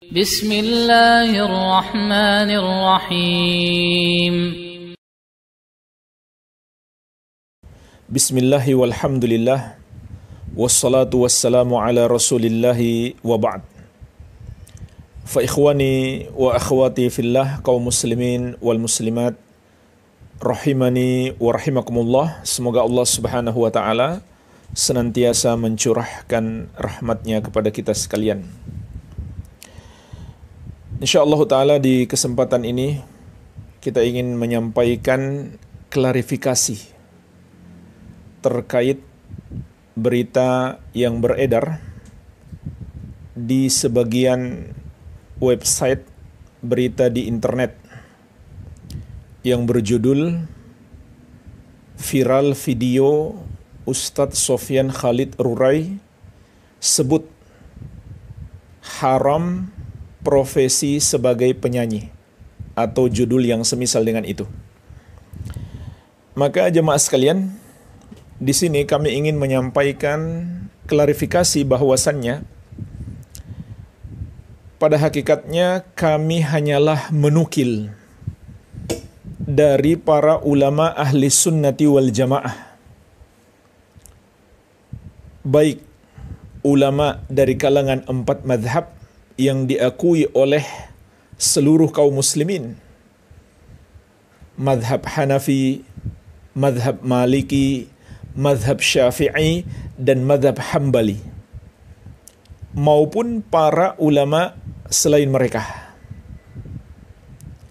بسم الله الرحمن الرحيم بسم الله والحمد لله والصلاة والسلام على رسول الله وبعد. فإخواني وأخواتي في الله, kaum muslimin wal muslimat rahimani wa rahimakumullah. Semoga Allah Subhanahu wa taala senantiasa mencurahkan rahmatnya kepada kita sekalian. InsyaAllah ta'ala di kesempatan ini kita ingin menyampaikan klarifikasi terkait berita yang beredar di sebagian website berita di internet yang berjudul viral video Ustadz Sofyan Khalid Rurai sebut haram profesi sebagai penyanyi, atau judul yang semisal dengan itu. Maka jemaah sekalian, di sini kami ingin menyampaikan klarifikasi bahwasannya pada hakikatnya kami hanyalah menukil dari para ulama ahli sunnati wal jamaah, baik ulama dari kalangan 4 madhab yang diakui oleh seluruh kaum muslimin, madhab Hanafi, madhab Maliki, madhab Syafi'i, dan madhab Hambali, maupun para ulama selain mereka.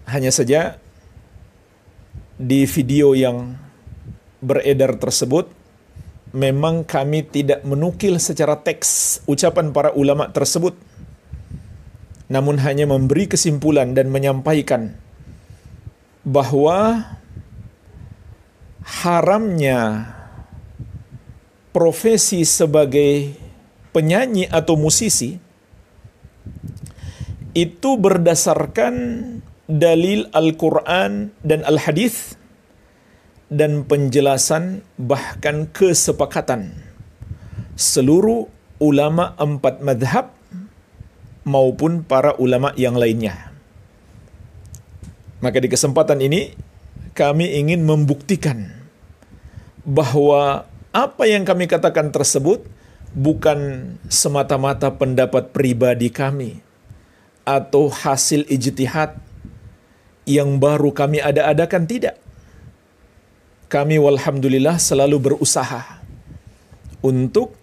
Hanya saja di video yang beredar tersebut memang kami tidak menukil secara teks ucapan para ulama tersebut, namun hanya memberi kesimpulan dan menyampaikan bahwa haramnya profesi sebagai penyanyi atau musisi itu berdasarkan dalil Al-Quran dan Al-Hadis dan penjelasan bahkan kesepakatan seluruh ulama 4 madhab maupun para ulama yang lainnya. Maka di kesempatan ini kami ingin membuktikan bahwa apa yang kami katakan tersebut bukan semata-mata pendapat pribadi kami atau hasil ijtihad yang baru kami ada-adakan, tidak. Kami walhamdulillah selalu berusaha untuk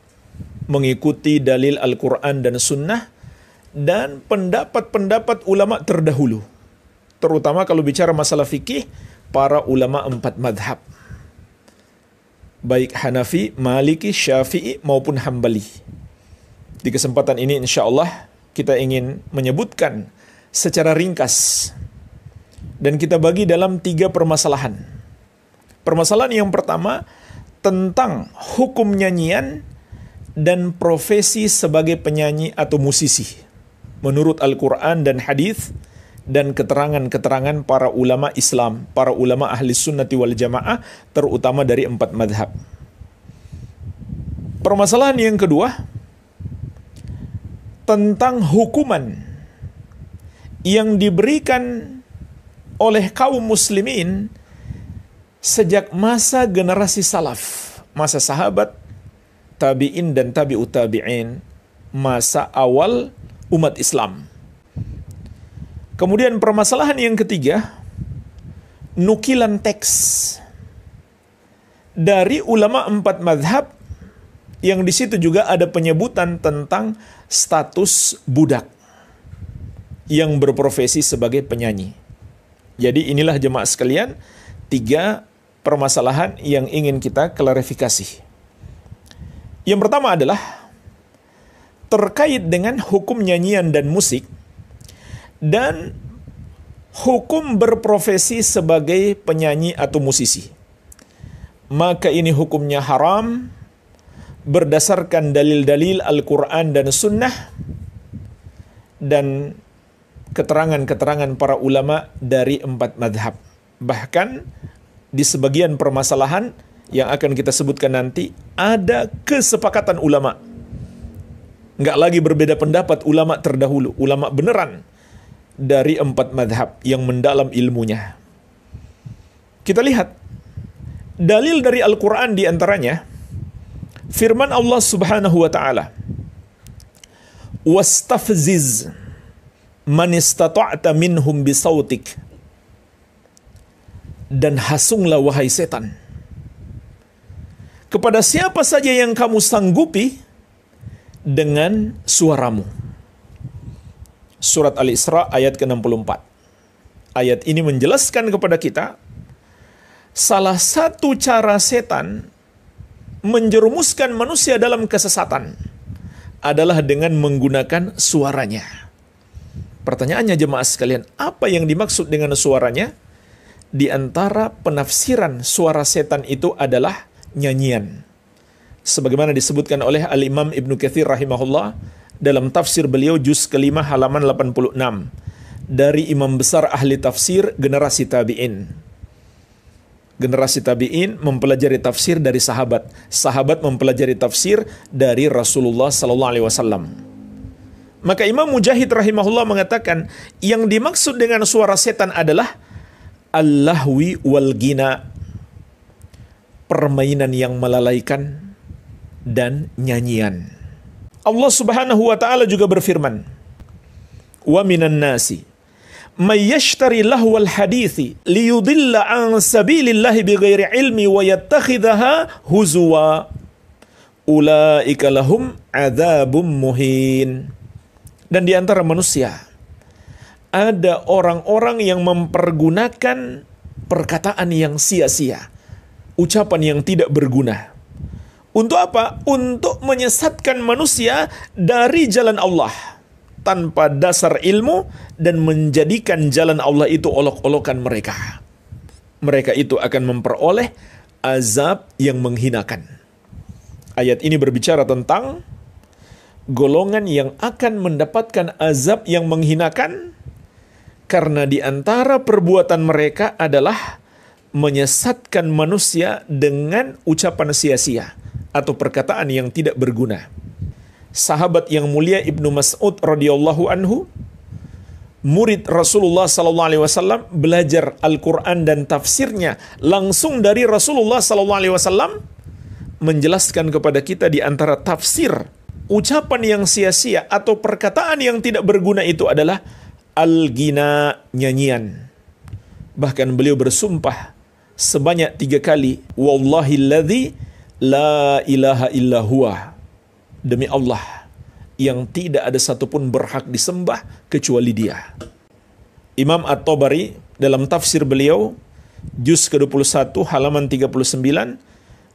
mengikuti dalil Al-Quran dan Sunnah dan pendapat-pendapat ulama terdahulu, terutama kalau bicara masalah fikih, para ulama 4 madhab, baik Hanafi, Maliki, Syafi'i maupun Hambali. Di kesempatan ini insyaallah kita ingin menyebutkan secara ringkas dan kita bagi dalam 3 permasalahan. Permasalahan yang pertama tentang hukum nyanyian dan profesi sebagai penyanyi atau musisi menurut Al-Quran dan Hadis dan keterangan-keterangan para ulama Islam, para ulama ahli sunnati wal jamaah, terutama dari 4 madhab. Permasalahan yang kedua tentang hukuman yang diberikan oleh kaum muslimin sejak masa generasi salaf, masa sahabat, tabi'in dan tabi'ut tabi'in, masa awal umat Islam. Kemudian permasalahan yang ketiga, nukilan teks dari ulama 4 madhab yang di situ juga ada penyebutan tentang status budak yang berprofesi sebagai penyanyi. Jadi inilah jemaah sekalian 3 permasalahan yang ingin kita klarifikasi. Yang pertama adalah terkait dengan hukum nyanyian dan musik dan hukum berprofesi sebagai penyanyi atau musisi. Maka ini hukumnya haram berdasarkan dalil-dalil Al-Quran dan Sunnah dan keterangan-keterangan para ulama dari 4 madhab. Bahkan di sebagian permasalahan yang akan kita sebutkan nanti ada kesepakatan ulama Nggak lagi berbeda pendapat ulama terdahulu, ulama beneran dari 4 madhab yang mendalam ilmunya. Kita lihat dalil dari Al-Quran diantaranya firman Allah Subhanahu wa ta'ala, wastafziz man istata'ta minhum bisautik, dan hasunglah wahai setan kepada siapa saja yang kamu sanggupi dengan suaramu. Surat Al-Isra ayat ke-64. Ayat ini menjelaskan kepada kita salah satu cara setan menjerumuskan manusia dalam kesesatan adalah dengan menggunakan suaranya. Pertanyaannya jemaah sekalian, apa yang dimaksud dengan suaranya? Di antara penafsiran suara setan itu adalah nyanyian. Sebagaimana disebutkan oleh Al-Imam Ibnu Katsir rahimahullah dalam tafsir beliau juz ke-5 halaman 86 dari imam besar ahli tafsir generasi tabi'in. Generasi tabi'in mempelajari tafsir dari sahabat. Sahabat mempelajari tafsir dari Rasulullah sallallahu alaihi wasallam. Maka Imam Mujahid rahimahullah mengatakan yang dimaksud dengan suara setan adalah al-lahwi wal gina, permainan yang melalaikan dan nyanyian. Allah Subhanahu wa ta'ala juga berfirman, wa minan nasi may yashtari lahwal hadithi liyudilla an sabilillahi bighairi ilmi wa yattakhidhaha huzwa ulaika lahum adzabum muhin. Dan di antara manusia ada orang-orang yang mempergunakan perkataan yang sia-sia, ucapan yang tidak berguna. Untuk apa? Untuk menyesatkan manusia dari jalan Allah tanpa dasar ilmu dan menjadikan jalan Allah itu olok-olokan mereka. Mereka itu akan memperoleh azab yang menghinakan. Ayat ini berbicara tentang golongan yang akan mendapatkan azab yang menghinakan karena di antara perbuatan mereka adalah menyesatkan manusia dengan ucapan sia-sia atau perkataan yang tidak berguna. Sahabat yang mulia Ibnu Mas'ud radhiyallahu anhu, murid Rasulullah sallallahu alaihi wasallam, belajar Al-Qur'an dan tafsirnya langsung dari Rasulullah sallallahu alaihi wasallam, menjelaskan kepada kita di antara tafsir ucapan yang sia-sia atau perkataan yang tidak berguna itu adalah al-ghina, nyanyian. Bahkan beliau bersumpah sebanyak 3 kali, wallahilladzi la ilaha illa huwa, demi Allah yang tidak ada satupun berhak disembah kecuali Dia. Imam At-Tabari dalam tafsir beliau juz ke-21 halaman 39,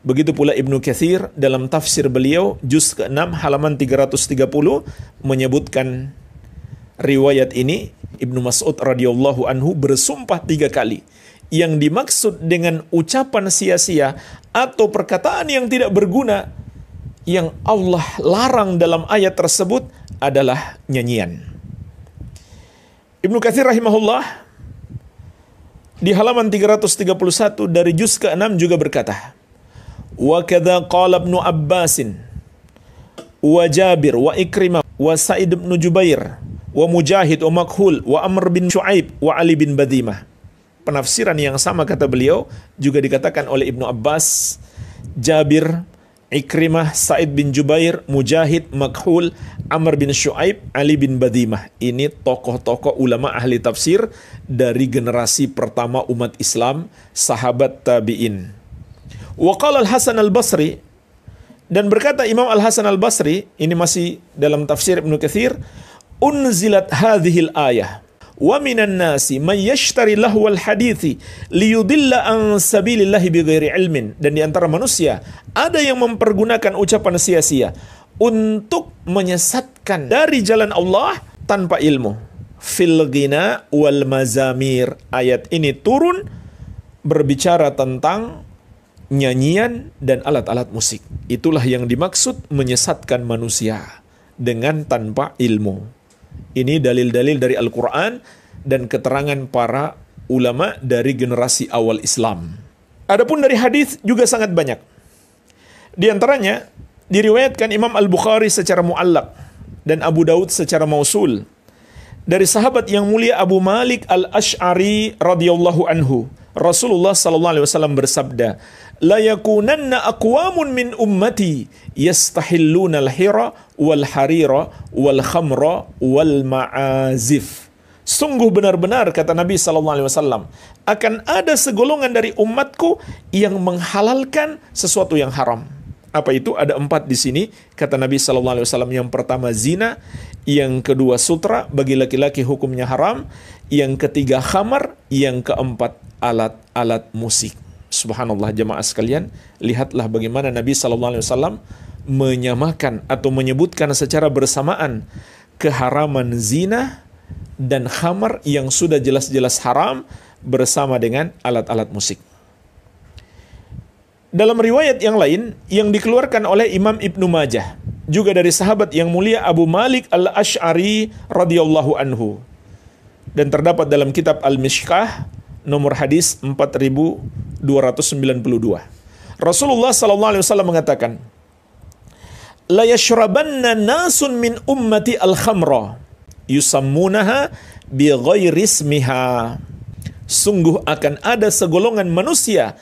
begitu pula Ibnu Katsir dalam tafsir beliau juz ke-6 halaman 330 menyebutkan riwayat ini. Ibnu Mas'ud radhiyallahu anhu bersumpah 3 kali. Yang dimaksud dengan ucapan sia-sia atau perkataan yang tidak berguna yang Allah larang dalam ayat tersebut adalah nyanyian. Ibnu Katsir rahimahullah di halaman 331 dari juz ke-6 juga berkata, wa kadza qala Ibnu Abbasin wa Jabir wa Ikrimah wa Sa'id bin Jubair wa Mujahid wa Makhul wa Amr bin Syuaib wa Ali bin Badimah. Penafsiran yang sama kata beliau juga dikatakan oleh Ibnu Abbas, Jabir, Ikrimah, Sa'id bin Jubair, Mujahid, Makhul, Amr bin Syuaib, Ali bin Badimah. Ini tokoh-tokoh ulama ahli tafsir dari generasi pertama umat Islam, sahabat tabi'in. Wa qala Al-Hasan Al-Basri, dan berkata Imam Al-Hasan Al-Basri, ini masih dalam tafsir Ibnu Katsir, unzilat hadhil ayah wa minan nasi may yashtari lahwal hadithi liyudilla an sabilillahi bighairi ilmin. Dan di antara manusia ada yang mempergunakan ucapan sia-sia untuk menyesatkan dari jalan Allah tanpa ilmu. Fil ghina wal mazamir. Ayat ini turun berbicara tentang nyanyian dan alat-alat musik. Itulah yang dimaksud menyesatkan manusia dengan tanpa ilmu. Ini dalil-dalil dari Al-Quran dan keterangan para ulama dari generasi awal Islam. Adapun dari hadis juga sangat banyak. Di antaranya diriwayatkan Imam Al-Bukhari secara mu'allaq dan Abu Daud secara mausul dari sahabat yang mulia Abu Malik Al-Asy'ari radhiyallahu anhu. Rasulullah sallallahu alaihi wasallam bersabda, "La yakunanna aqwamun min ummati yastahilluna al-hira wal harira wal khamra wal ma'azif." Sungguh benar-benar kata Nabi sallallahu alaihi wasallam, akan ada segolongan dari umatku yang menghalalkan sesuatu yang haram. Apa itu? Ada 4 di sini kata Nabi sallallahu alaihi wasallam. Yang pertama zina, yang kedua sutra, bagi laki-laki hukumnya haram, yang ketiga khamar, yang keempat alat-alat musik. Subhanallah jemaah sekalian, lihatlah bagaimana Nabi sallallahu alaihi wasallam menyamakan atau menyebutkan secara bersamaan keharaman zina dan khamar yang sudah jelas-jelas haram bersama dengan alat-alat musik. Dalam riwayat yang lain yang dikeluarkan oleh Imam Ibnu Majah, juga dari sahabat yang mulia Abu Malik Al-Asy'ari radhiyallahu anhu, dan terdapat dalam kitab Al-Mishkah nomor hadis 4292. Rasulullah sallallahu alaihi wasallam mengatakan, "La yashrabanna nasun min ummati al-khamra yusammunaha bi ghairi ismiha." Sungguh akan ada segolongan manusia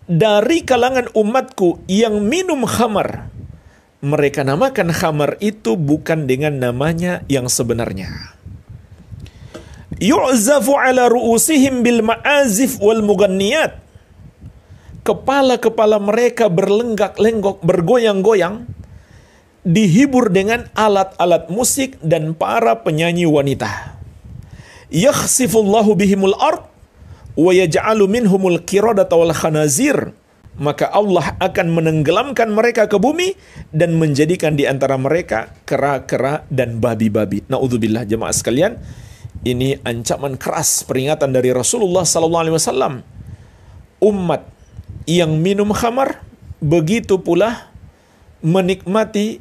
dari kalangan umatku yang minum khamar. Mereka namakan khamar itu bukan dengan namanya yang sebenarnya. Yu'zafu ala ru'usihim bil ma'azif wal mughanniyat. Kepala-kepala mereka berlenggak-lenggok, bergoyang-goyang, dihibur dengan alat-alat musik dan para penyanyi wanita. Yakhsifullahu bihimul ard wa yaj'alu minhumul qiradata wal khanazir. Maka Allah akan menenggelamkan mereka ke bumi dan menjadikan di antara mereka kera-kera dan babi-babi. Naudzubillah jemaah sekalian, ini ancaman keras, peringatan dari Rasulullah sallallahu alaihi wasallam. Umat yang minum khamar, begitu pula menikmati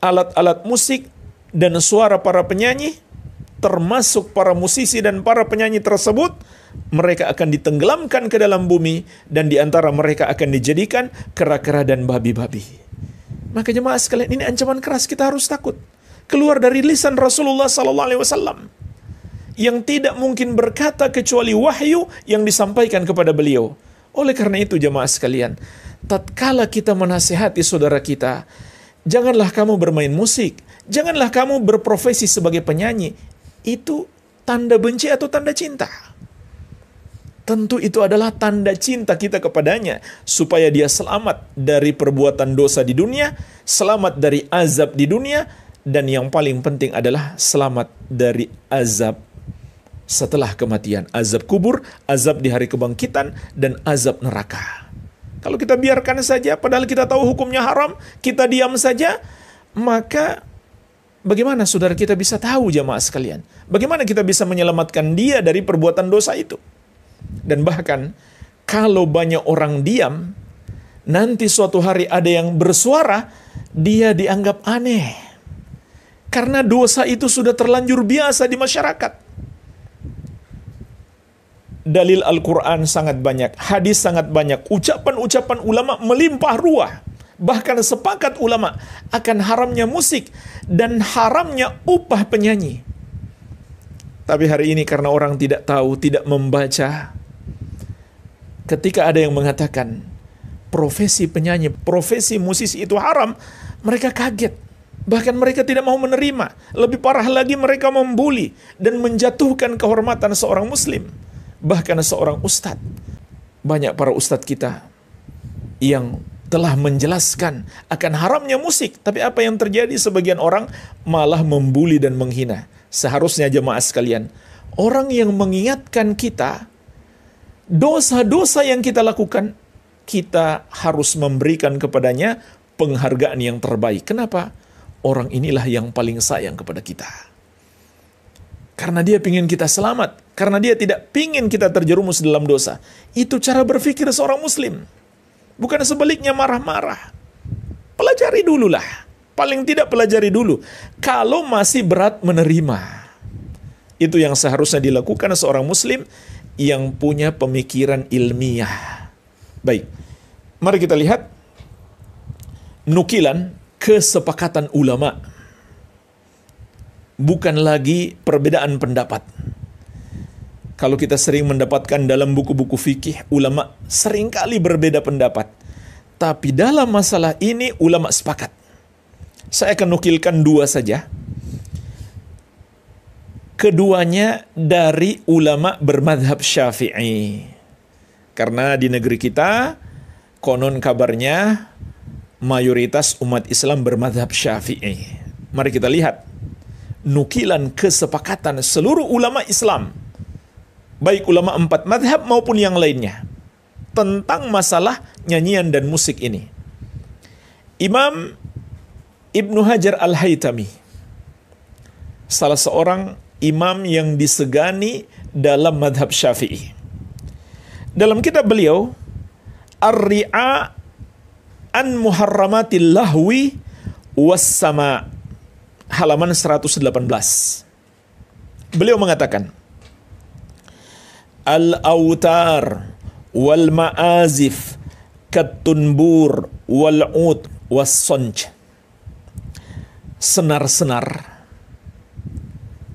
alat-alat musik dan suara para penyanyi, termasuk para musisi dan para penyanyi tersebut, mereka akan ditenggelamkan ke dalam bumi dan di antara mereka akan dijadikan kera-kera dan babi-babi. Maka jemaah sekalian, ini ancaman keras, kita harus takut. Keluar dari lisan Rasulullah sallallahu alaihi wasallam yang tidak mungkin berkata kecuali wahyu yang disampaikan kepada beliau. Oleh karena itu jemaah sekalian, tatkala kita menasihati saudara kita, janganlah kamu bermain musik, janganlah kamu berprofesi sebagai penyanyi. Itu tanda benci atau tanda cinta? Tentu itu adalah tanda cinta kita kepadanya, supaya dia selamat dari perbuatan dosa di dunia, selamat dari azab di dunia, dan yang paling penting adalah selamat dari azab setelah kematian. Azab kubur, azab di hari kebangkitan, dan azab neraka. Kalau kita biarkan saja, padahal kita tahu hukumnya haram, kita diam saja, maka bagaimana saudara kita bisa tahu jamaah sekalian? Bagaimana kita bisa menyelamatkan dia dari perbuatan dosa itu? Dan bahkan kalau banyak orang diam, nanti suatu hari ada yang bersuara, dia dianggap aneh. Karena dosa itu sudah terlanjur biasa di masyarakat. Dalil Al-Quran sangat banyak, hadis sangat banyak, ucapan-ucapan ulama melimpah ruah. Bahkan sepakat ulama akan haramnya musik dan haramnya upah penyanyi. Tapi hari ini karena orang tidak tahu, tidak membaca, ketika ada yang mengatakan profesi penyanyi, profesi musisi itu haram, mereka kaget. Bahkan mereka tidak mau menerima. Lebih parah lagi, mereka membuli dan menjatuhkan kehormatan seorang muslim, bahkan seorang ustadz. Banyak para ustadz kita yang telah menjelaskan akan haramnya musik, tapi apa yang terjadi? Sebagian orang malah membuli dan menghina. Seharusnya jemaah sekalian, orang yang mengingatkan kita dosa-dosa yang kita lakukan, kita harus memberikan kepadanya penghargaan yang terbaik. Kenapa? Orang inilah yang paling sayang kepada kita. Karena dia ingin kita selamat, karena dia tidak ingin kita terjerumus dalam dosa. Itu cara berpikir seorang muslim. Bukan sebaliknya marah-marah. Pelajari dululah. Paling tidak pelajari dulu. Kalau masih berat menerima. Itu yang seharusnya dilakukan seorang muslim yang punya pemikiran ilmiah. Baik. Mari kita lihat nukilan kesepakatan ulama bukan lagi perbedaan pendapat. Kalau kita sering mendapatkan dalam buku-buku fikih, ulama seringkali berbeda pendapat. Tapi dalam masalah ini ulama sepakat. Saya akan nukilkan dua saja. Keduanya dari ulama bermadhab Syafi'i. Karena di negeri kita, konon kabarnya, mayoritas umat Islam bermadhab Syafi'i. Mari kita lihat nukilan kesepakatan seluruh ulama Islam, baik ulama 4 madhab maupun yang lainnya, tentang masalah nyanyian dan musik ini. Imam Ibnu Hajar Al-Haytami, salah seorang imam yang disegani dalam madhab Syafi'i. Dalam kitab beliau, Ar-Ri'a an Muharramatil Lahwi Was-Sama', halaman 118. Beliau mengatakan, Al-awtar wal ma'azif kat-tunbur wal ud was-sonj. Senar-senar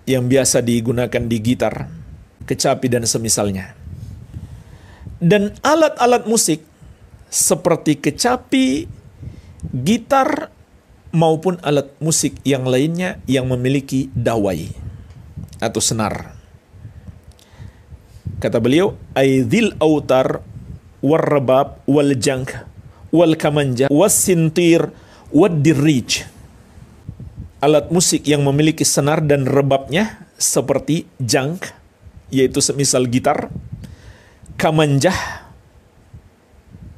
yang biasa digunakan di gitar, kecapi dan semisalnya. Dan alat-alat musik seperti kecapi, gitar, maupun alat musik yang lainnya yang memiliki dawai atau senar. Kata beliau, aidil autar warrabab wal jangk wal kamanja was sintir wad dirij. Alat musik yang memiliki senar dan rebabnya seperti jangk, yaitu semisal gitar, kamanjah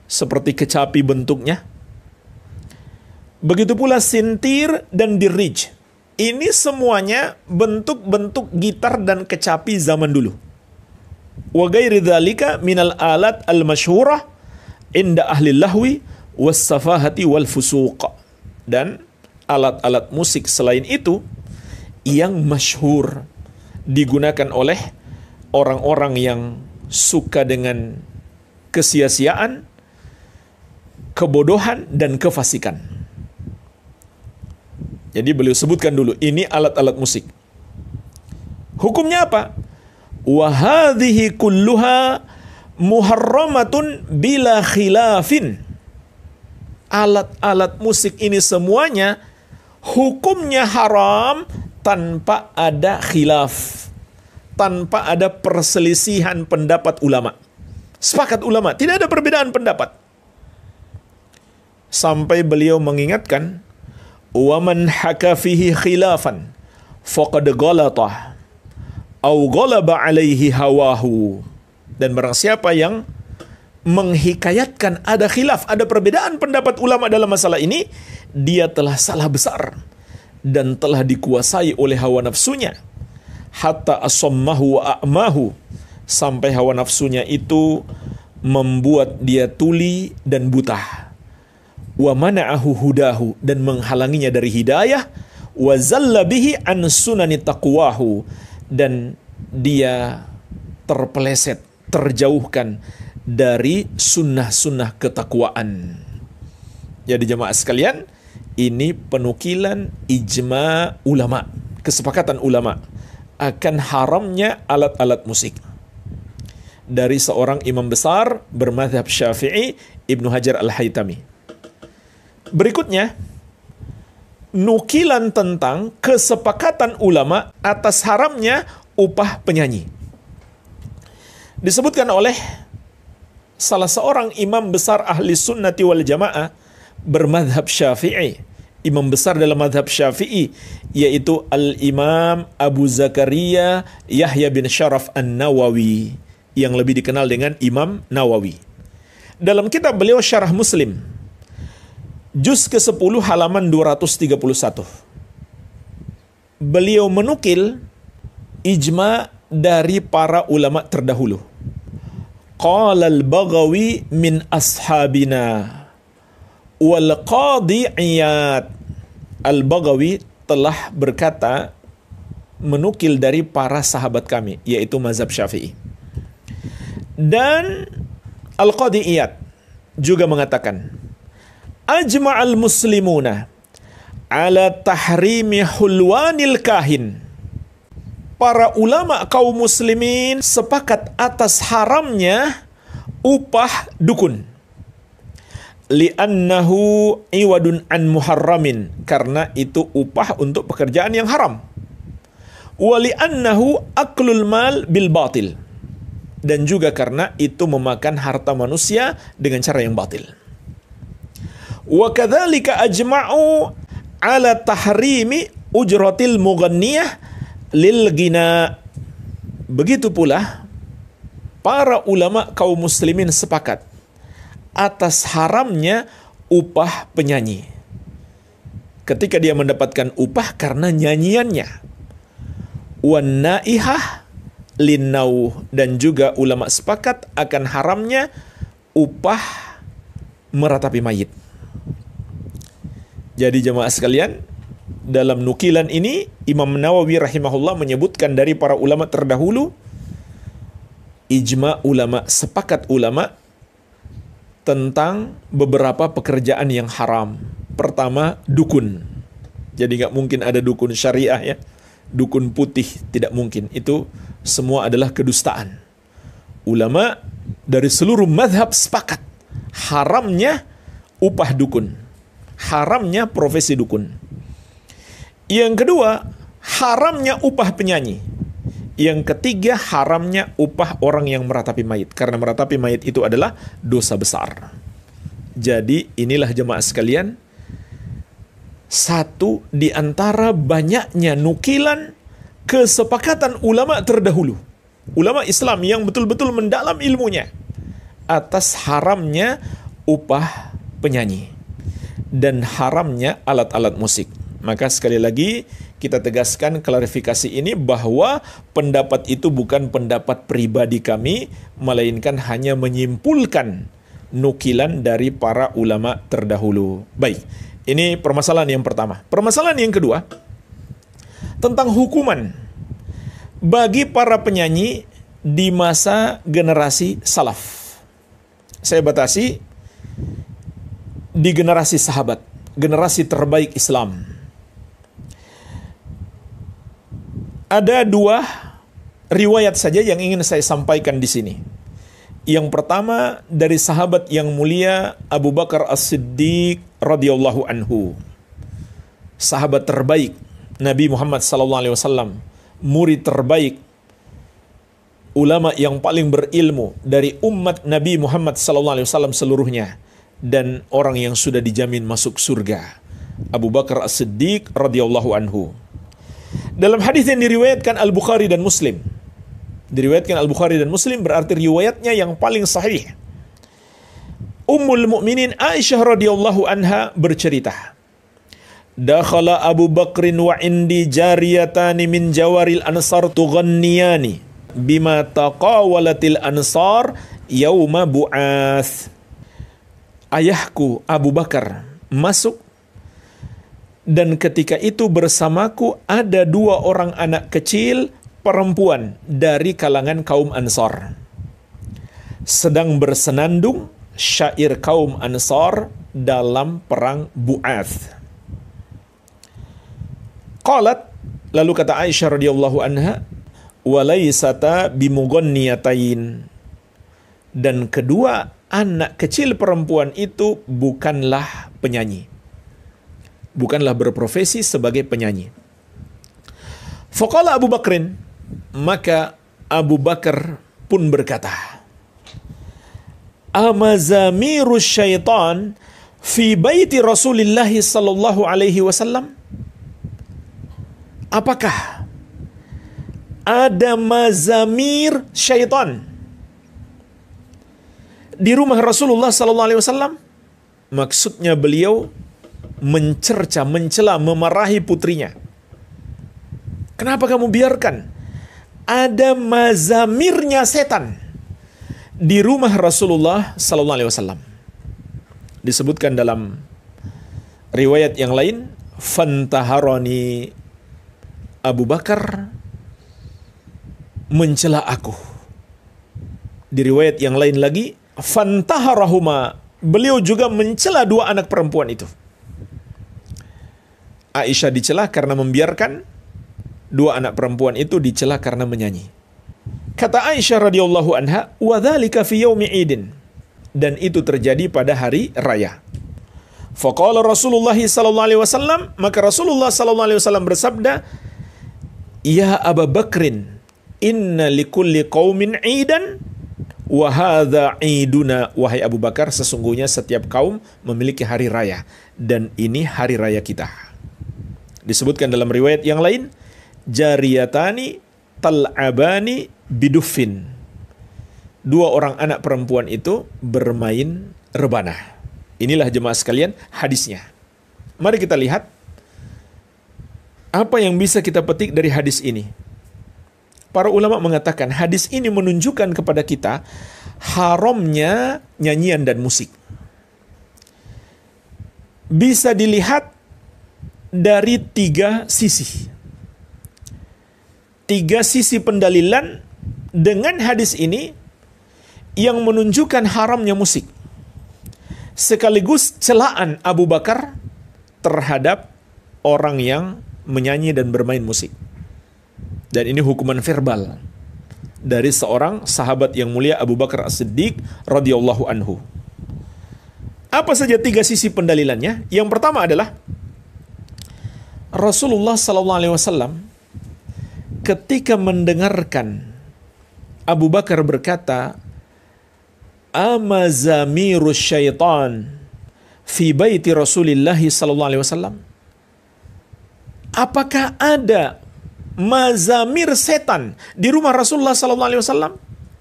seperti kecapi bentuknya, begitu pula sintir dan dirij. Ini semuanya bentuk-bentuk gitar dan kecapi zaman dulu. Wa ghairi dzalika minal alat al-masyhurah inda ahli lahwi was safahati wal fusuq. Dan alat-alat musik selain itu yang masyhur digunakan oleh orang-orang yang suka dengan kesia-siaan, kebodohan, dan kefasikan. Jadi beliau sebutkan dulu, ini alat-alat musik. Hukumnya apa? Wa hadhihi kulluha muharramatun bila khilafin. Alat-alat musik ini semuanya hukumnya haram tanpa ada khilaf, tanpa ada perselisihan pendapat ulama. Sepakat ulama, tidak ada perbedaan pendapat. Sampai beliau mengingatkan, wa man haka fihi khilafan faqad ghalatah au ghalaba alaihi hawahu. Dan barang siapa yang menghikayatkan ada khilaf, ada perbedaan pendapat ulama dalam masalah ini, dia telah salah besar dan telah dikuasai oleh hawa nafsunya. Hatta asammahu wa a'mahu, sampai hawa nafsunya itu membuat dia tuli dan buta. Wa mana'ahu hudahu, dan menghalanginya dari hidayah. Wa zalla bihi an sunani taqwahu, dan dia terpeleset, terjauhkan dari sunnah-sunnah ketakwaan. Jadi jemaah sekalian, ini penukilan ijma ulama, kesepakatan ulama akan haramnya alat-alat musik dari seorang imam besar bermadzhab Syafi'i, Ibnu Hajar Al-Haytami. Berikutnya, nukilan tentang kesepakatan ulama atas haramnya upah penyanyi. Disebutkan oleh salah seorang imam besar ahli sunnati wal jamaah bermadzhab Syafi'i, imam besar dalam madhab Syafi'i, yaitu Al-Imam Abu Zakaria Yahya bin Syaraf An-Nawawi, yang lebih dikenal dengan Imam Nawawi. Dalam kitab beliau Syarah Muslim, juz ke-10 halaman 231, beliau menukil ijma dari para ulama terdahulu. Qala al-Baghawi min ashabina wal qadi Iyad. Al-Baghawi telah berkata, menukil dari para sahabat kami, yaitu mazhab Syafi'i. Dan Al-Qadi Iyad juga mengatakan, ajma'al muslimuna ala tahrimi hulwanil kahin. Para ulama kaum muslimin sepakat atas haramnya upah dukun. Li'annahu iwadun an muharramin, karena itu upah untuk pekerjaan yang haram. Wa li'annahu aklul mal bil batil, dan juga karena itu memakan harta manusia dengan cara yang batil. Wa kadzalika ajma'u ala tahrimi ujratil mughanniyah lil ghina. Begitu pula para ulama kaum muslimin sepakat atas haramnya upah penyanyi ketika dia mendapatkan upah karena nyanyiannya. Wan naihah linnau, dan juga ulama sepakat akan haramnya upah meratapi mayit. Jadi jemaah sekalian, dalam nukilan ini Imam Nawawi rahimahullah menyebutkan dari para ulama terdahulu, ijma ulama, sepakat ulama tentang beberapa pekerjaan yang haram. Pertama, dukun. Jadi nggak mungkin ada dukun syariah ya. Dukun putih, tidak mungkin. Itu semua adalah kedustaan. Ulama dari seluruh mazhab sepakat haramnya upah dukun, haramnya profesi dukun. Yang kedua, haramnya upah penyanyi. Yang ketiga, haramnya upah orang yang meratapi mayit, karena meratapi mayit itu adalah dosa besar. Jadi inilah jemaah sekalian, satu di antara banyaknya nukilan kesepakatan ulama terdahulu, ulama Islam yang betul-betul mendalam ilmunya, atas haramnya upah penyanyi dan haramnya alat-alat musik. Maka sekali lagi kita tegaskan klarifikasi ini bahwa pendapat itu bukan pendapat pribadi kami, melainkan hanya menyimpulkan nukilan dari para ulama terdahulu. Baik, ini permasalahan yang pertama. Permasalahan yang kedua, tentang hukuman bagi para penyanyi di masa generasi salaf. Saya batasi di generasi sahabat, generasi terbaik Islam. Ada dua riwayat saja yang ingin saya sampaikan di sini. Yang pertama dari sahabat yang mulia Abu Bakar As-Siddiq radhiyallahu anhu. Sahabat terbaik Nabi Muhammad SAW, murid terbaik, ulama yang paling berilmu dari umat Nabi Muhammad SAW seluruhnya, dan orang yang sudah dijamin masuk surga. Abu Bakar As-Siddiq radhiyallahu anhu. Dalam hadis yang diriwayatkan Al-Bukhari dan Muslim, diriwayatkan Al-Bukhari dan Muslim berarti riwayatnya yang paling sahih. Ummul Mukminin Aisyah radhiyallahu anha bercerita, dakhala Abu Bakrin wa indi jariyatani min jawaril ansar tughanniyani bima taqawalatil ansar yauma bu'ats. Ayahku Abu Bakar masuk, dan ketika itu bersamaku ada dua orang anak kecil perempuan dari kalangan kaum Ansar, sedang bersenandung syair kaum Ansar dalam perang Bu'ats. Qalat, lalu kata Aisyah radhiyallahu anha, walaysata bimughanniyatain, dan kedua anak kecil perempuan itu bukanlah penyanyi, bukanlah berprofesi sebagai penyanyi. Faqala Abu Bakrin, maka Abu Bakar pun berkata, amazamirus syaitan fi baiti Rasulillah sallallahu alaihi wasallam? Apakah ada mazamir syaitan di rumah Rasulullah sallallahu alaihi wasallam? Maksudnya beliau mencerca, mencela, memarahi putrinya. Kenapa kamu biarkan ada mazamirnya setan di rumah Rasulullah sallallahu alaihi wasallam? Disebutkan dalam riwayat yang lain, fantaharani, Abu Bakar mencela aku. Di riwayat yang lain lagi, fantaharahuma, beliau juga mencela dua anak perempuan itu. Aisyah dicela karena membiarkan dua anak perempuan itu dicela karena menyanyi. Kata Aisyah radhiyallahu anha, "Wa dzalika fi yaumi idin." Dan itu terjadi pada hari raya. Faqala Rasulullah sallallahu alaihi wasallam, maka Rasulullah sallallahu alaihi wasallam bersabda, "Ya Abu Bakrin, inna likulli qaumin 'idan wa hadza 'iduna." Wahai Abu Bakar, sesungguhnya setiap kaum memiliki hari raya dan ini hari raya kita. Disebutkan dalam riwayat yang lain, jariyatani tal'abani biduffin. Dua orang anak perempuan itu bermain rebana. Inilah jemaah sekalian hadisnya. Mari kita lihat apa yang bisa kita petik dari hadis ini. Para ulama mengatakan hadis ini menunjukkan kepada kita haramnya nyanyian dan musik. Bisa dilihat dari tiga sisi. Tiga sisi pendalilan dengan hadis ini yang menunjukkan haramnya musik. Sekaligus celaan Abu Bakar terhadap orang yang menyanyi dan bermain musik. Dan ini hukuman verbal dari seorang sahabat yang mulia Abu Bakar As-Siddiq radhiyallahu anhu. Apa saja tiga sisi pendalilannya? Yang pertama adalah Rasulullah SAW ketika mendengarkan Abu Bakar berkata, "Amazamirus syaitan fi baiti Rasulillah sallallahu alaihi wasallam." Apakah ada mazamir setan di rumah Rasulullah sallallahu alaihi wasallam?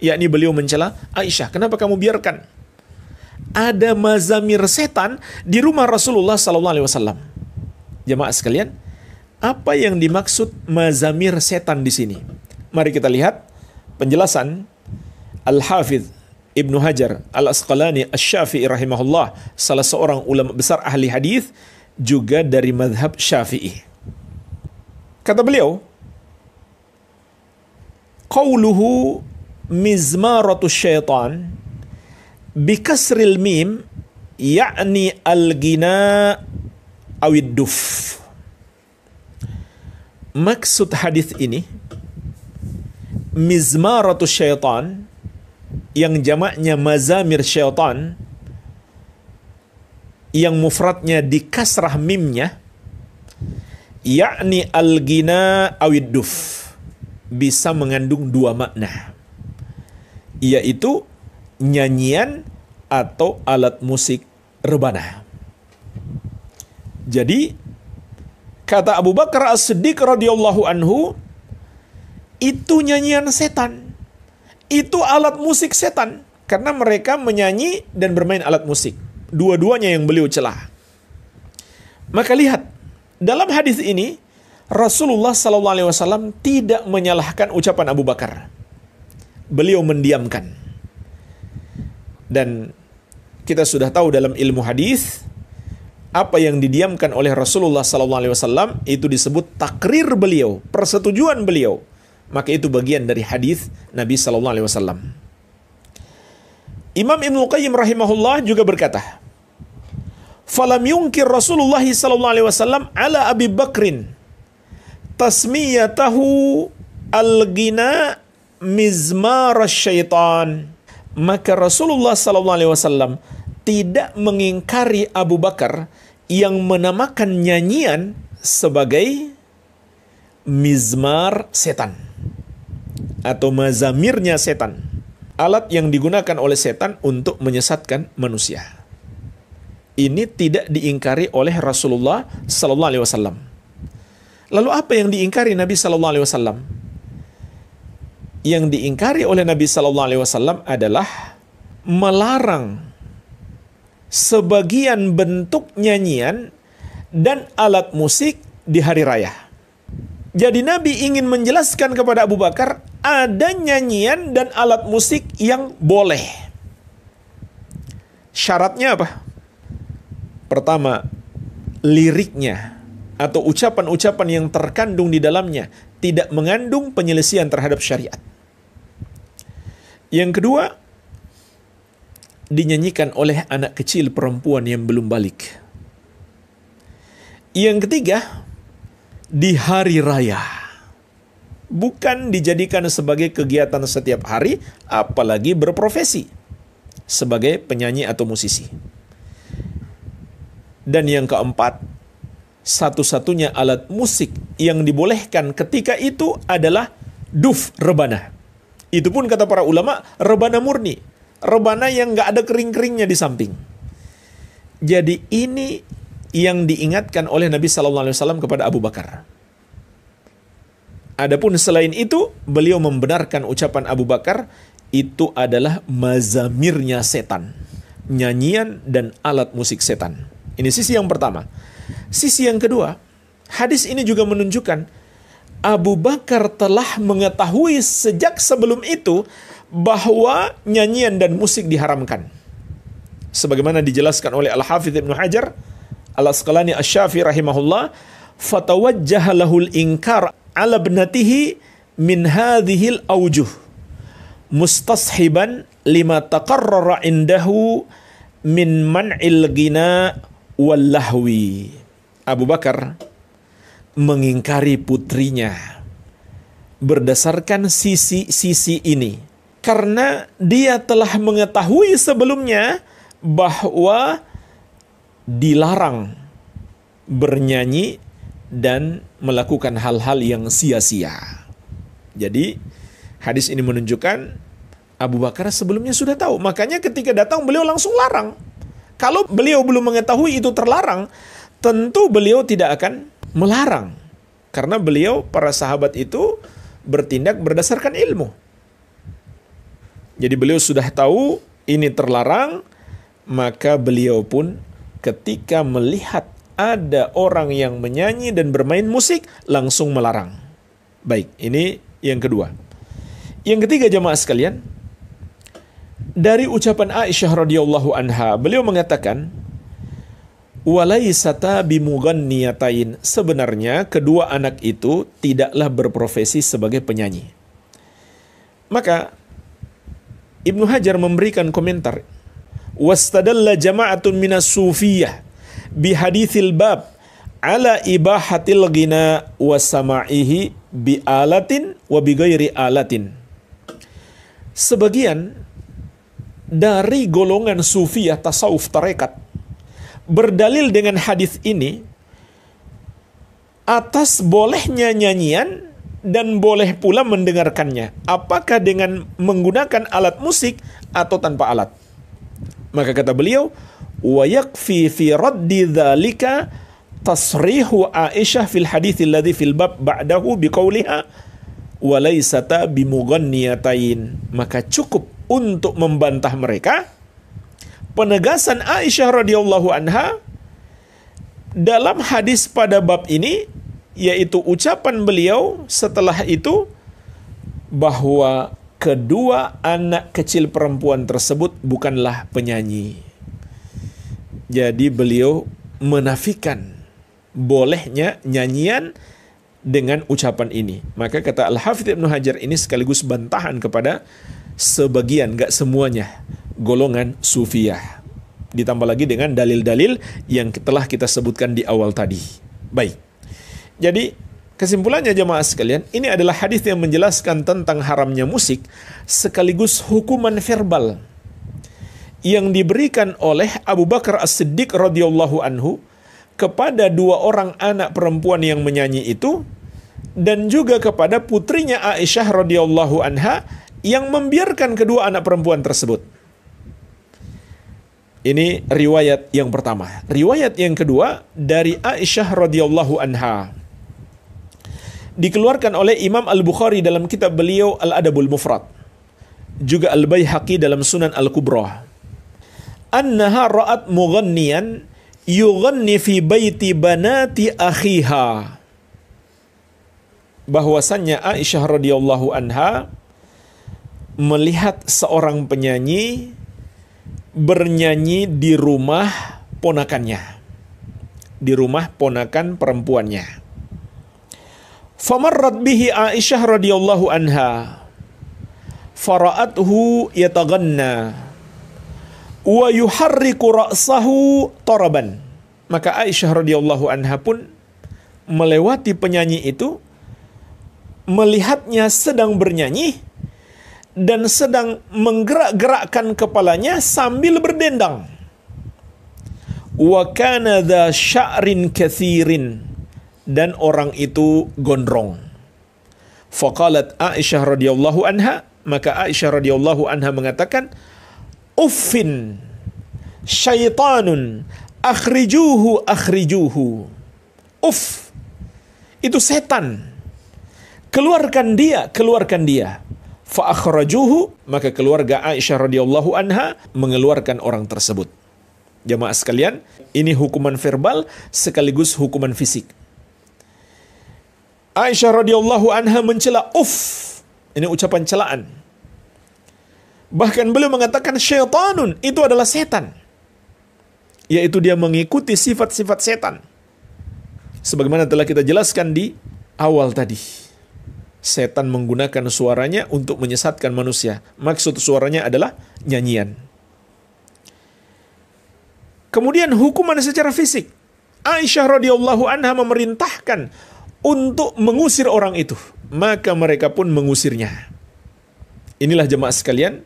Yakni beliau mencela Aisyah, "Kenapa kamu biarkan ada mazamir setan di rumah Rasulullah sallallahu alaihi wasallam?" Jemaah sekalian, apa yang dimaksud mazamir setan di sini? Mari kita lihat penjelasan Al-Hafidz Ibnu Hajar Al-Asqalani Asy-Syafi'i rahimahullah, salah seorang ulama besar ahli hadis juga dari mazhab Syafi'i. Kata beliau, qauluhu mizmaratus syaitan bikasril mim ya'ni al-ghina awid duf. Maksud hadis ini mizmaratus syaitan yang jamaknya mazamir syaitan, yang mufradnya di kasrah mimnya, yakni al-ghina awid duf, bisa mengandung dua makna, yaitu nyanyian atau alat musik rebana. Jadi kata Abu Bakar As-Siddiq radhiyallahu anhu, itu nyanyian setan. Itu alat musik setan, karena mereka menyanyi dan bermain alat musik. Dua-duanya yang beliau celah. Maka lihat, dalam hadis ini Rasulullah SAW tidak menyalahkan ucapan Abu Bakar. Beliau mendiamkan. Dan kita sudah tahu dalam ilmu hadis, apa yang didiamkan oleh Rasulullah SAW itu disebut takrir beliau, persetujuan beliau. Maka itu bagian dari hadis Nabi SAW. Imam Ibnu Qayyim rahimahullah juga berkata, "Falam yunkir Rasulullah SAW ala Abi Bakrin tasmiyatahu al-ghina mizmar syaitan." Maka Rasulullah SAW tidak mengingkari Abu Bakar yang menamakan nyanyian sebagai mizmar setan atau mazamirnya setan, alat yang digunakan oleh setan untuk menyesatkan manusia. Ini tidak diingkari oleh Rasulullah SAW. Lalu apa yang diingkari Nabi SAW? Yang diingkari oleh Nabi SAW adalah melarang sebagian bentuk nyanyian dan alat musik di hari raya. Jadi Nabi ingin menjelaskan kepada Abu Bakar, ada nyanyian dan alat musik yang boleh. Syaratnya apa? Pertama, liriknya atau ucapan-ucapan yang terkandung di dalamnya tidak mengandung penyelisihan terhadap syariat. Yang kedua, dinyanyikan oleh anak kecil perempuan yang belum balik. Yang ketiga, di hari raya. Bukan dijadikan sebagai kegiatan setiap hari, apalagi berprofesi sebagai penyanyi atau musisi. Dan yang keempat, satu-satunya alat musik yang dibolehkan ketika itu adalah duf, rebana. Itu pun kata para ulama, rebana murni. Rebana yang nggak ada kering-keringnya di samping. Jadi ini yang diingatkan oleh Nabi SAW kepada Abu Bakar. Adapun selain itu, beliau membenarkan ucapan Abu Bakar, itu adalah mazamirnya setan. Nyanyian dan alat musik setan. Ini sisi yang pertama. Sisi yang kedua, hadis ini juga menunjukkan Abu Bakar telah mengetahui sejak sebelum itu bahwa nyanyian dan musik diharamkan. Sebagaimana dijelaskan oleh Al-Hafidz Ibnu Hajar Al-Asqalani Asy-Syafi'i rahimahullah, fatawajjaha lahul inkar ala ibnatihi min hadhil awjuh mustashiban lima taqarrara indahu min man'il ghina wal lahwi. Abu Bakar mengingkari putrinya berdasarkan sisi-sisi ini karena dia telah mengetahui sebelumnya bahwa dilarang bernyanyi dan melakukan hal-hal yang sia-sia. Jadi hadis ini menunjukkan Abu Bakar sebelumnya sudah tahu. Makanya ketika datang beliau langsung larang. Kalau beliau belum mengetahui itu terlarang, tentu beliau tidak akan melarang. Karena beliau, para sahabat itu bertindak berdasarkan ilmu. Jadi beliau sudah tahu ini terlarang, maka beliau pun ketika melihat ada orang yang menyanyi dan bermain musik, langsung melarang. Baik, ini yang kedua. Yang ketiga jamaah sekalian, dari ucapan Aisyah radhiyallahu anha, beliau mengatakan, walaisata bimughanniyatain, sebenarnya kedua anak itu tidaklah berprofesi sebagai penyanyi. Maka Ibnu Hajar memberikan komentar, wastadalla jama'atun minas sufiyah bihadithil bab ala ibahatil ghina wa sama'ihi bi alatin wa bi ghairi alatin. Sebagian dari golongan sufiyah tasawuf tarekat berdalil dengan hadis ini atas bolehnya nyanyian dan boleh pula mendengarkannya, apakah dengan menggunakan alat musik atau tanpa alat. Maka kata beliau, wa yakfi fi raddi dzalika tasrihu Aisyah fil hadits alladhi fil bab ba'dahu biqauliha wa laysata bimughanniyatain. Maka cukup untuk membantah mereka penegasan Aisyah radhiyallahu anha dalam hadis pada bab ini, yaitu ucapan beliau setelah itu bahwa kedua anak kecil perempuan tersebut bukanlah penyanyi. Jadi beliau menafikan bolehnya nyanyian dengan ucapan ini. Maka kata Al-Hafidz Ibnu Hajar, ini sekaligus bantahan kepada sebagian, gak semuanya, golongan sufiyah. Ditambah lagi dengan dalil-dalil yang telah kita sebutkan di awal tadi. Baik. Jadi kesimpulannya jemaah sekalian, ini adalah hadis yang menjelaskan tentang haramnya musik sekaligus hukuman verbal yang diberikan oleh Abu Bakar As-Siddiq radhiyallahu anhu kepada dua orang anak perempuan yang menyanyi itu, dan juga kepada putrinya Aisyah radhiyallahu anha yang membiarkan kedua anak perempuan tersebut. Ini riwayat yang pertama. Riwayat yang kedua dari Aisyah radhiyallahu anha, dikeluarkan oleh Imam Al-Bukhari dalam kitab beliau Al-Adabul Mufrad, juga Al-Baihaqi dalam Sunan Al-Kubra. Annaha ra'at mughanniyan yughanni fi baiti banati akhiha. Bahwasannya Aisyah radhiyallahu anha melihat seorang penyanyi bernyanyi di rumah ponakannya, di rumah ponakan perempuannya. Famarrat bihi Aisyah radhiyallahu anha fara'athu yataghanna wa yuharriku ra'sahu taraban. Maka Aisyah radhiyallahu anha pun melewati penyanyi itu, melihatnya sedang bernyanyi dan sedang menggerak-gerakkan kepalanya sambil berdendang. Wa kana dha sya'rin kathirin, dan orang itu gondrong. Faqalat Aisyah radhiyallahu anha, maka Aisyah radhiyallahu anha mengatakan, uffin syaitanun akhrijuhu akhrijuhu. Uff, itu setan, keluarkan dia, keluarkan dia. Fa akhrajuhu, maka keluarga Aisyah radhiyallahu anha mengeluarkan orang tersebut. Jamaah sekalian, ini hukuman verbal sekaligus hukuman fisik. Aisyah radhiyallahu anha mencela uff. Ini ucapan celaan. Bahkan beliau mengatakan syaitanun, itu adalah setan. Yaitu dia mengikuti sifat-sifat setan. Sebagaimana telah kita jelaskan di awal tadi. Setan menggunakan suaranya untuk menyesatkan manusia. Maksud suaranya adalah nyanyian. Kemudian hukuman secara fisik. Aisyah radhiyallahu anha memerintahkan untuk mengusir orang itu. Maka mereka pun mengusirnya. Inilah jemaah sekalian,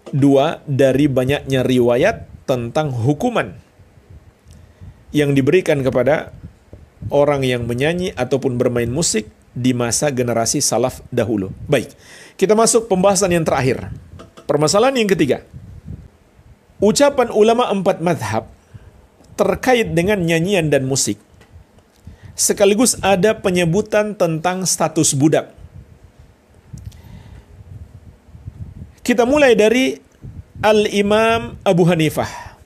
dua dari banyaknya riwayat tentang hukuman yang diberikan kepada orang yang menyanyi ataupun bermain musik di masa generasi salaf dahulu. Baik, kita masuk pembahasan yang terakhir. Permasalahan yang ketiga. Ucapan ulama 4 mazhab terkait dengan nyanyian dan musik. Sekaligus ada penyebutan tentang status budak. Kita mulai dari Al-Imam Abu Hanifah.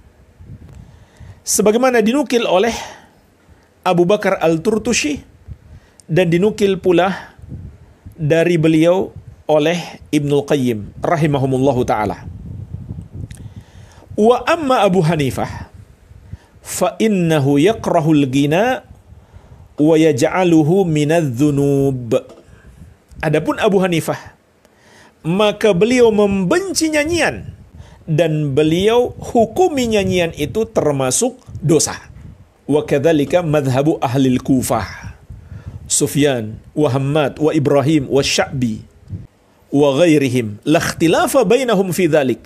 Sebagaimana dinukil oleh Abu Bakar Al-Turtushi dan dinukil pula dari beliau oleh Ibnul Qayyim rahimahumullahu ta'ala. Wa amma Abu Hanifah fa innahu yakrahul ghina wa yaj'aluhu minadz-dzunub. Adapun Abu Hanifah, maka beliau membenci nyanyian dan beliau hukumi nyanyian itu termasuk dosa. Wa kadzalika madhhabu ahli al-Kufah, Sufyan wa Hammad wa Ibrahim wa Sya'bi wa ghairihim, la ikhtilafa bainahum fi dzalik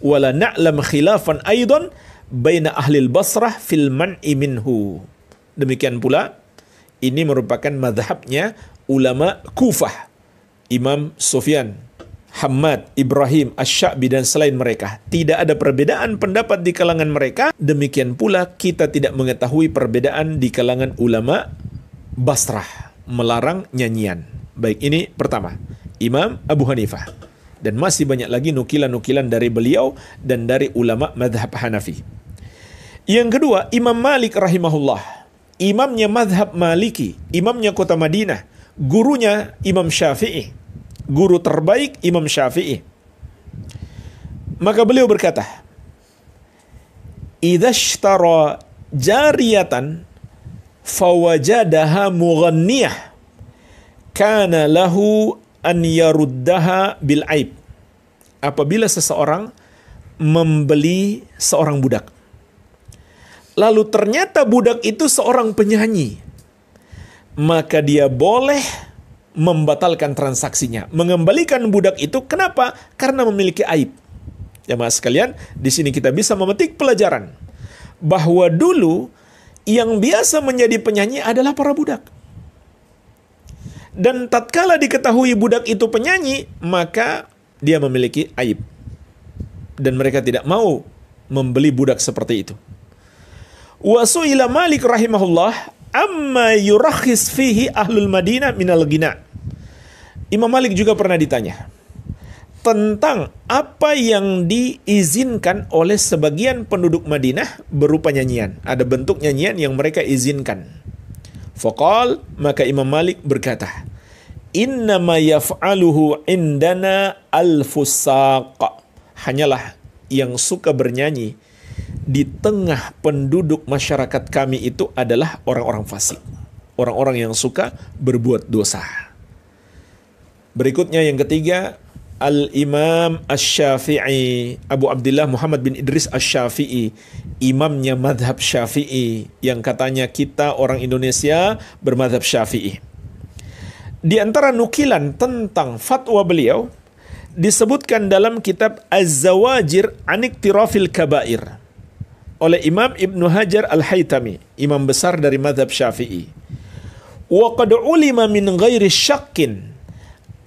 wa la na'lam khilafan aidan baina ahli al-Basrah fil man'i minhu. Demikian pula ini merupakan madhabnya ulama Kufah, Imam Sufyan, Hammad, Ibrahim, Asy-Sya'bi dan selain mereka. Tidak ada perbedaan pendapat di kalangan mereka. Demikian pula kita tidak mengetahui perbedaan di kalangan ulama Basrah melarang nyanyian. Baik, ini pertama, Imam Abu Hanifah. Dan masih banyak lagi nukilan-nukilan dari beliau dan dari ulama madhab Hanafi. Yang kedua, Imam Malik rahimahullah. Imamnya madhab Maliki, imamnya kota Madinah, gurunya Imam Syafi'i, guru terbaik Imam Syafi'i. Maka beliau berkata, idza ishtara jariyatan fawajadaha mughanniyah kana lahu an yaruddaha bil aib. Apabila seseorang membeli seorang budak, lalu ternyata budak itu seorang penyanyi, maka dia boleh membatalkan transaksinya, mengembalikan budak itu. Kenapa? Karena memiliki aib. Jemaah sekalian, di sini kita bisa memetik pelajaran bahwa dulu yang biasa menjadi penyanyi adalah para budak. Dan tatkala diketahui budak itu penyanyi, maka dia memiliki aib. Dan mereka tidak mau membeli budak seperti itu. Wa su'ila Malik rahimahullah amma yurakhis fihi ahlul Madinah minal ghina. Imam Malik juga pernah ditanya tentang apa yang diizinkan oleh sebagian penduduk Madinah berupa nyanyian. Ada bentuk nyanyian yang mereka izinkan. Faqal, maka Imam Malik berkata, innama yaf'aluhu indana al-fusaq. Hanyalah yang suka bernyanyi di tengah penduduk masyarakat kami itu adalah orang-orang fasik, orang-orang yang suka berbuat dosa. Berikutnya yang ketiga, Al-Imam Asy-Syafi'i, Abu Abdullah Muhammad bin Idris Asy-Syafi'i, imamnya madhab Syafi'i, yang katanya kita orang Indonesia bermadhab Syafi'i. Di antara nukilan tentang fatwa beliau disebutkan dalam kitab Az-Zawajir an Iktirafil Kabair oleh Imam Ibnu Hajar Al-Haytami, imam besar dari madhab Syafi'i. Wa qad ulima min ghairi syakkin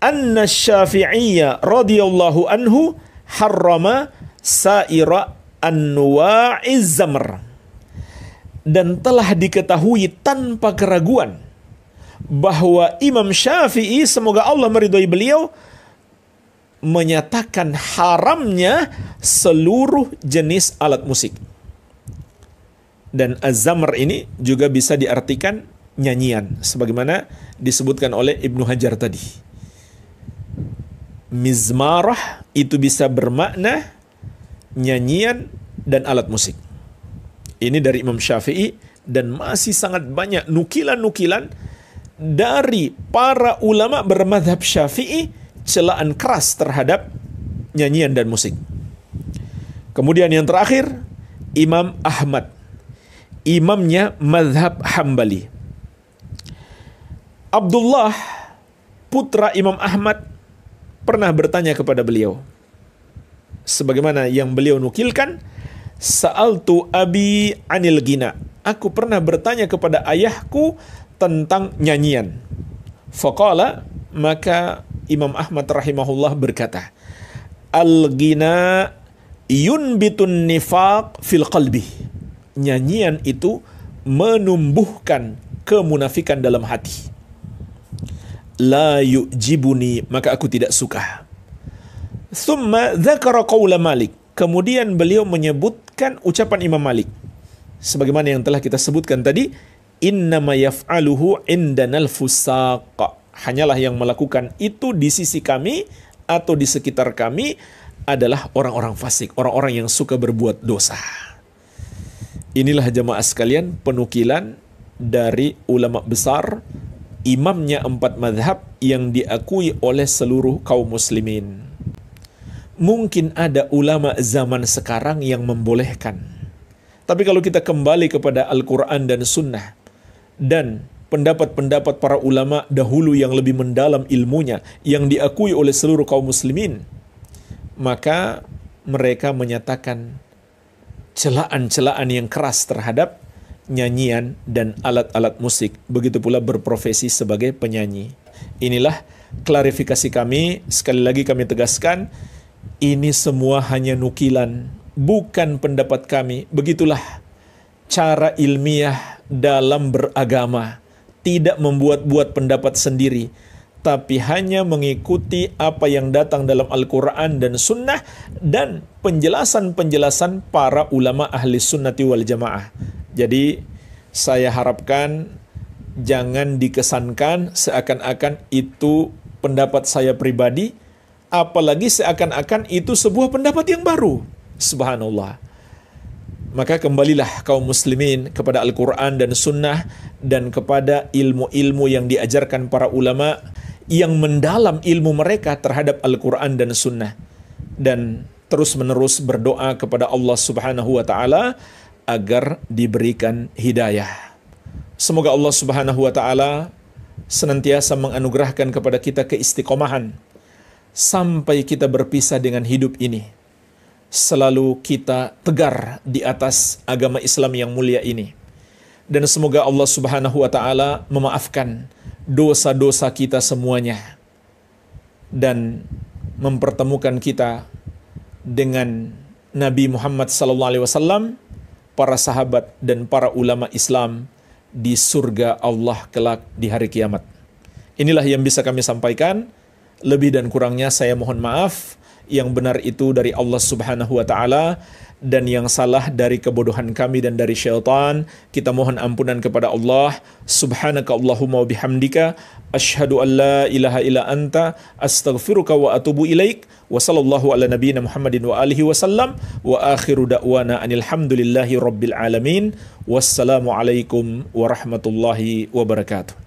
anna Syafi'iyya radhiyallahu anhu harrama sa'ira anwa'iz zamr. Dan telah diketahui tanpa keraguan bahwa Imam Syafi'i, semoga Allah meridhai beliau, menyatakan haramnya seluruh jenis alat musik. Dan az-zamr ini juga bisa diartikan nyanyian, sebagaimana disebutkan oleh Ibnu Hajar tadi. Mizmarah itu bisa bermakna nyanyian dan alat musik. Ini dari Imam Syafi'i, dan masih sangat banyak nukilan-nukilan dari para ulama bermadhab Syafi'i celaan keras terhadap nyanyian dan musik. Kemudian yang terakhir, Imam Ahmad, imamnya madhab Hambali. Abdullah, putra Imam Ahmad, pernah bertanya kepada beliau, sebagaimana yang beliau nukilkan, Sa'altu abi anil gina. Aku pernah bertanya kepada ayahku tentang nyanyian. Faqala, maka Imam Ahmad rahimahullah berkata, Al-gina yunbitun nifaq fil qalbi. Nyanyian itu menumbuhkan kemunafikan dalam hati. La yu'jibuni, maka aku tidak suka. Thumma dzakara qaula Malik. Kemudian beliau menyebutkan ucapan Imam Malik, sebagaimana yang telah kita sebutkan tadi, innama yaf'aluhu indanal fusaq. Hanyalah yang melakukan itu di sisi kami atau di sekitar kami adalah orang-orang fasik, orang-orang yang suka berbuat dosa. Inilah jamaah sekalian penukilan dari ulama besar, imamnya 4 madhab yang diakui oleh seluruh kaum muslimin. Mungkin ada ulama zaman sekarang yang membolehkan. Tapi kalau kita kembali kepada Al-Quran dan Sunnah, dan pendapat-pendapat para ulama dahulu yang lebih mendalam ilmunya, yang diakui oleh seluruh kaum muslimin, maka mereka menyatakan celaan-celaan yang keras terhadap nyanyian dan alat-alat musik, begitu pula berprofesi sebagai penyanyi. Inilah klarifikasi kami. Sekali lagi kami tegaskan, ini semua hanya nukilan, bukan pendapat kami. Begitulah cara ilmiah dalam beragama, tidak membuat-buat pendapat sendiri, tapi hanya mengikuti apa yang datang dalam Al-Quran dan Sunnah dan penjelasan-penjelasan para ulama ahli sunnati wal jamaah. Jadi saya harapkan jangan dikesankan seakan-akan itu pendapat saya pribadi, apalagi seakan-akan itu sebuah pendapat yang baru. Subhanallah. Maka kembalilah kaum muslimin kepada Al-Quran dan Sunnah dan kepada ilmu-ilmu yang diajarkan para ulama yang mendalam ilmu mereka terhadap Al-Quran dan Sunnah, dan terus-menerus berdoa kepada Allah Subhanahu wa Ta'ala agar diberikan hidayah. Semoga Allah Subhanahu wa Ta'ala senantiasa menganugerahkan kepada kita keistiqomahan sampai kita berpisah dengan hidup ini. Selalu kita tegar di atas agama Islam yang mulia ini. Dan semoga Allah Subhanahu wa Ta'ala memaafkan dosa-dosa kita semuanya dan mempertemukan kita dengan Nabi Muhammad SAW, para sahabat dan para ulama Islam di surga Allah kelak di hari kiamat. Inilah yang bisa kami sampaikan. Lebih dan kurangnya saya mohon maaf. Yang benar itu dari Allah Subhanahu wa Ta'ala, dan yang salah dari kebodohan kami dan dari syaitan. Kita mohon ampunan kepada Allah. Subhanaka Allahumma wa bihamdika, asyhadu an la ilaha illa anta, astaghfiruka wa atubu ilaik. Wa sallallahu ala nabiyyina Muhammadin wa alihi wa sallam. Wa akhiru da'wana anil hamdulillahi rabbil alamin. Wassalamu alaikum warahmatullahi wabarakatuh.